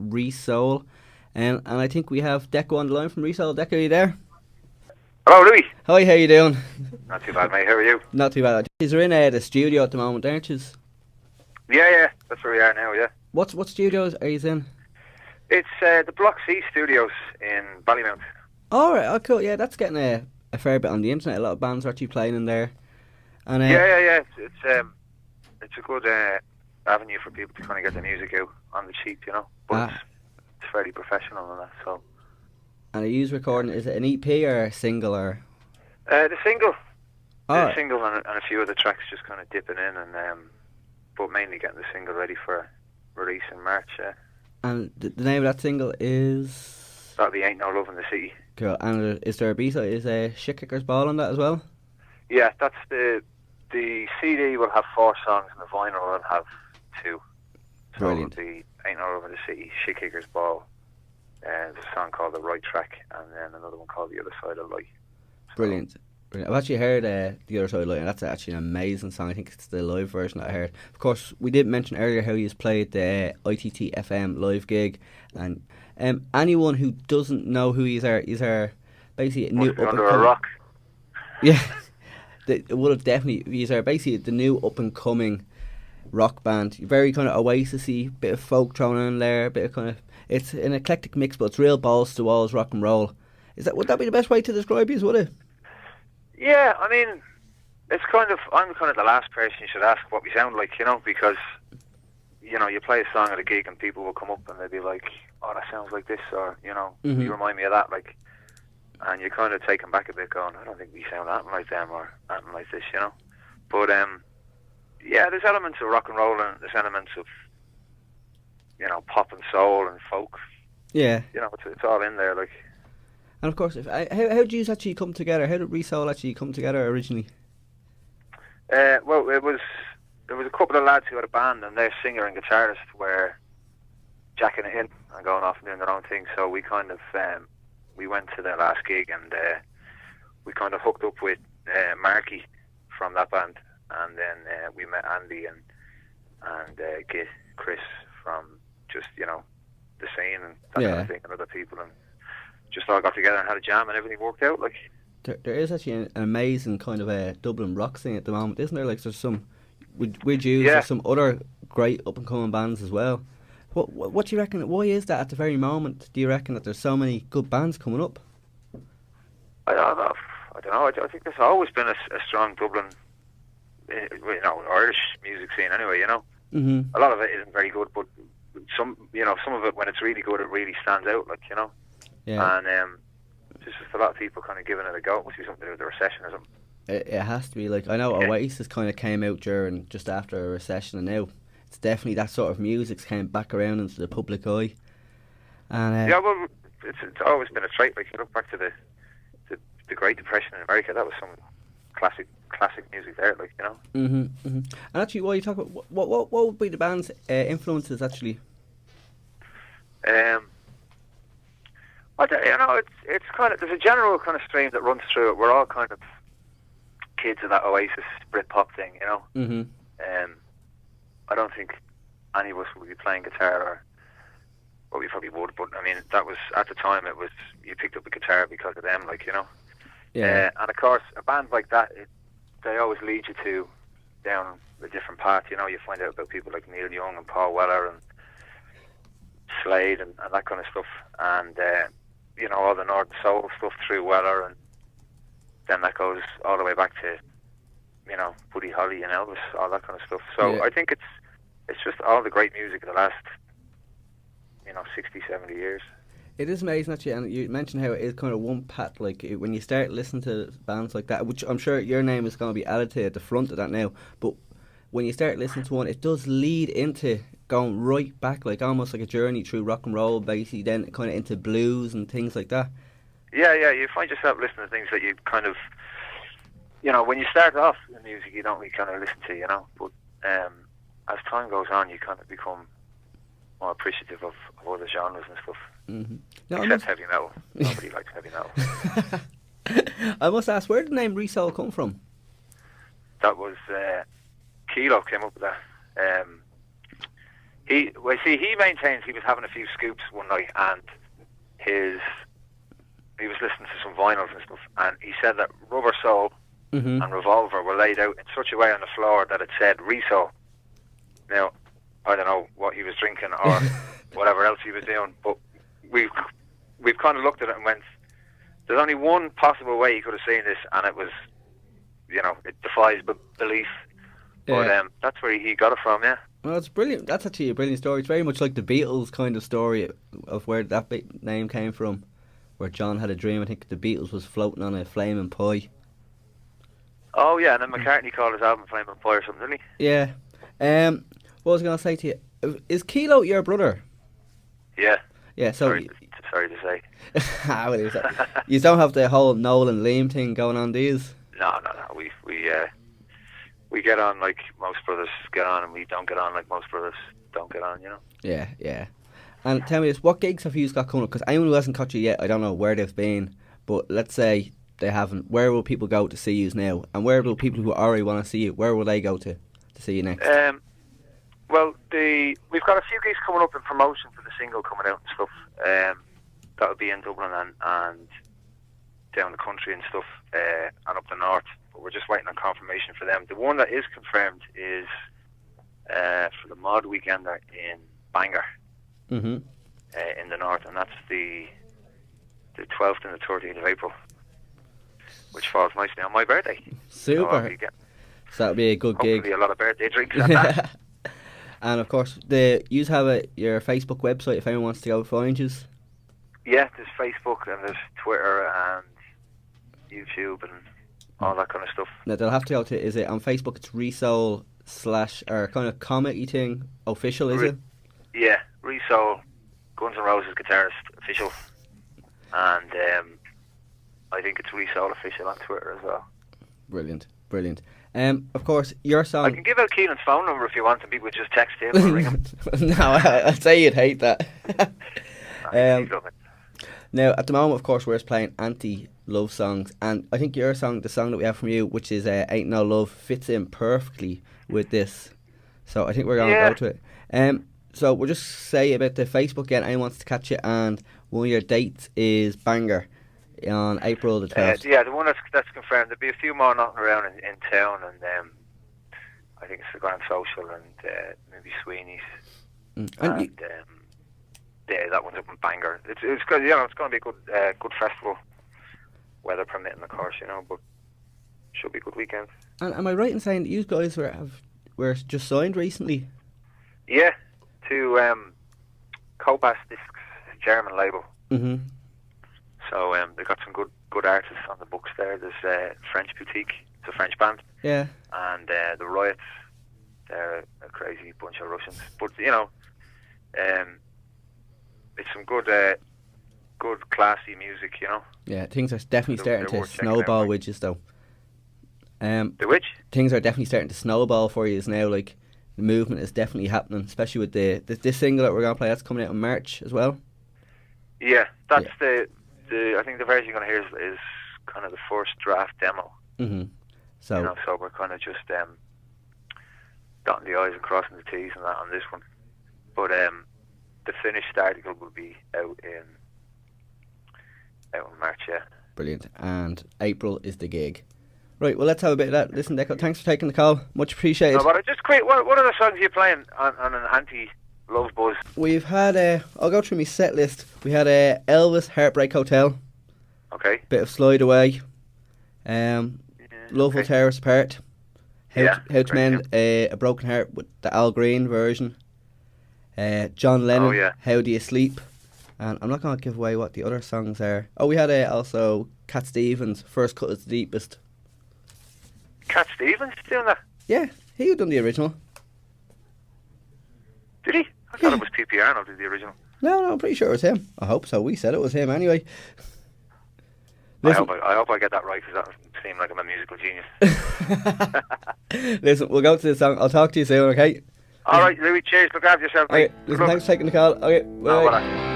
Resoul. And I think we have Deco on the line from Resoul. Deco, are you there? Hello, Louis. Hi, how you doing? Not too bad, mate. How are you? Not too bad. You're in the studio at the moment, aren't you? Yeah. That's where we are now, yeah. What studios are you in? It's the Block C Studios in Ballymount. Oh, right. Oh, cool. Yeah, that's getting a fair bit on the internet. A lot of bands are actually playing in there. And Yeah. It's a good avenue for people to kind of get their music out on the cheap, you know. But it's fairly professional and that, so. And are you recording, is it an EP or a single or? The single. Oh. The single and a few other tracks just kind of dipping in and but mainly getting the single ready for release in March, yeah. And the name of that single is? That'll be Ain't No Love in the City. Cool. And is there a B-side? Is a Shit Kicker's Ball on that as well? Yeah, that's the CD will have 4 songs and the vinyl will have 2. So Brilliant. It'll be Ain't No Love in the City, Shit Kicker's Ball, and there's a song called The Right Track, and then another one called The Other Side of Light. So, Brilliant. I've actually heard The Other Side of Light, and that's actually an amazing song. I think it's the live version that I heard. Of course, we did mention earlier how he's played the ITT FM live gig, and anyone who doesn't know who he's are basically a new up and under a coming. rock. Yeah, it would have definitely. These are basically the new up and coming rock band. Very kind of Oasis-y, bit of folk thrown in there, bit of kind of. It's an eclectic mix, but it's real balls to walls rock and roll. Would that be the best way to describe you? Would it? Yeah, I mean, it's kind of, I'm kind of the last person you should ask what we sound like, you know, because, you know, you play a song at a gig and people will come up and they'll be like, oh, that sounds like this, or, you know, you remind me of that, like, and you're kind of taken back a bit going, I don't think we sound anything like them or anything like this, you know. But, yeah, there's elements of rock and roll and there's elements of, you know, pop and soul and folk. Yeah. You know, it's all in there, like. And of course, how did you actually come together? How did Resoul actually come together originally? Well, there was a couple of lads who had a band, and their singer and guitarist were jacking it in and going off and doing their own thing. So we kind of we went to their last gig, and we kind of hooked up with Marky from that band, and then we met Andy and Chris from just, you know, the scene and that kind of thing, and other people, and just all got together and had a jam and everything worked out. Like, there is actually an amazing kind of a Dublin rock scene at the moment, isn't there? Like, there's some there's some other great up and coming bands as well. What do you reckon? Why is that at the very moment? Do you reckon that there's so many good bands coming up? I don't know. I think there's always been a strong Dublin, you know, Irish music scene anyway. You know, a lot of it isn't very good, but some of it, when it's really good, it really stands out. Like, you know. Yeah. And just a lot of people kind of giving it a go. It must be something to do with the recession or something. It has to be. Like, I know Oasis kind of came out just after a recession, and now it's definitely that sort of music's came back around into the public eye. And yeah, well, it's always been a trait. Like, you look back to the Great Depression in America, that was some classic music there. Like, you know. And actually, while you talk about what would be the band's influences actually? You know, it's kind of, there's a general kind of stream that runs through it. We're all kind of kids of that Oasis Britpop thing, you know. I don't think any of us would be playing guitar, or well, we probably would, but I mean, that was at the time. It was, you picked up a guitar because of them, like, you know. Yeah. And of course, a band like that, they always lead you to down a different path. You know, you find out about people like Neil Young and Paul Weller and Slade and that kind of stuff, and you know, all the Northern Soul stuff through Weller, and then that goes all the way back to, you know, Buddy Holly and Elvis, all that kind of stuff. So I think it's just all the great music of the last, you know, 60, 70 years. It is amazing actually, and you mentioned how it is kind of one pat. Like, when you start listening to bands like that, which I'm sure your name is going to be added to at the front of that now, but when you start listening to one, it does lead into going right back, like almost like a journey through rock and roll, basically, then kind of into blues and things like that. Yeah, you find yourself listening to things that you kind of, you know, when you start off in music, you don't really kind of listen to, you know, but as time goes on, you kind of become more appreciative of other genres and stuff. No, except heavy metal. Nobody likes heavy metal. I must ask, where did the name Resoul come from? That was Kilo came up with that. He maintains he was having a few scoops one night, and he was listening to some vinyls and stuff, and he said that Rubber Soul Mm-hmm. and Revolver were laid out in such a way on the floor that it said resoul. Now, I don't know what he was drinking or whatever else he was doing, but we've kind of looked at it and went, there's only one possible way he could have seen this, and it was, it defies belief. Yeah. But that's where he got it from, yeah. Well, it's brilliant. That's actually a brilliant story. It's very much like the Beatles kind of story of where that name came from, where John had a dream. I think the Beatles was floating on a flaming pie. Oh, yeah, and then McCartney called his album Flaming Pie or something, didn't he? Yeah. What was I going to say to you? Is Kilo your brother? Yeah. Yeah, so... Sorry to say. You don't have the whole Noel and Liam thing going on, do you? No. We get on like most brothers get on, and we don't get on like most brothers don't get on, Yeah. And tell me this, what gigs have you got coming up? Because anyone who hasn't caught you yet, I don't know where they've been, but let's say they haven't. Where will people go to see you now? And where will people who already want to see you, where will they go to see you next? Well, we've got a few gigs coming up in promotion for the single coming out and stuff. That'll be in Dublin and down the country and stuff, and up the north. But we're just waiting on confirmation for them. The one that is confirmed is for the Mod Weekender in Bangor, in the north, and that's the 12th and the 13th of April, which falls nicely on my birthday. Super. So that'll be a good gig. Hopefully a lot of birthday drinks and that. And of course, you have your Facebook website if anyone wants to go find you. Yeah, there's Facebook and there's Twitter and YouTube and all that kind of stuff. Now they'll have to go to, is it on Facebook? It's resoul / or kind of comedy thing official, is it? Yeah, Resoul, Guns N' Roses guitarist official, and I think it's Resoul official on Twitter as well. Brilliant. Of course, your song... I can give out Keenan's phone number if you want, and people would just text him or ring him. No, I'd say you'd hate that. Now, at the moment, of course, we're just playing anti-love songs, and I think your song, the song that we have from you, which is Ain't No Love, fits in perfectly with this. So I think we're going to go to it. So we'll just say about the Facebook again. Anyone wants to catch it, and one of your dates is Bangor on April the 12th. Yeah, the one that's confirmed. There'll be a few more knocking around in town, and I think it's the Grand Social and maybe Sweeney's. Yeah, that one's up in Bangor. It's going to be a good festival, weather permitting, of course, but should be a good weekend. And am I right in saying that you guys were just signed recently? Yeah, to Copas Discs, German label. Mm-hmm. So they've got some good artists on the books there. There's French Boutique, it's a French band. Yeah. And the Riots, they're a crazy bunch of Russians. But it's some good classy music, Yeah, things are definitely starting to snowball with you, though. The which? Things are definitely starting to snowball for you now. Like the movement is definitely happening, especially with this single that we're gonna play. That's coming out in March as well. Yeah, that's the I think the version you're gonna hear is kind of the first draft demo. Mm-hmm. So so we're kind of just dotting the I's and crossing the T's and that on this one. But the finished article will be out in March, yeah. Brilliant. And April is the gig. Right, well, let's have a bit of that. Listen, Deco, thanks for taking the call. Much appreciated. No, but just quick, what are the songs you're playing on an anti-love buzz? We've had, I'll go through my set list. We had Elvis, Heartbreak Hotel. Okay. Bit of Slide Away. Love Will Tear Us Apart. How to Mend a Broken Heart with the Al Green version. John Lennon, How Do You Sleep? And I'm not going to give away what the other songs are. Oh, we had also Cat Stevens, First Cut is the Deepest. Cat Stevens doing that? Yeah, he had done the original. Did he? I thought it was P.P. Arnold did the original. No, I'm pretty sure it was him. I hope so. We said it was him anyway. I hope I get that right, because that seemed like I'm a musical genius. Listen, we'll go to the song. I'll talk to you soon, okay? Alright, Louis, cheers. Look after yourself, mate. Okay, listen, thanks for taking the call. Okay, bye. No, bye.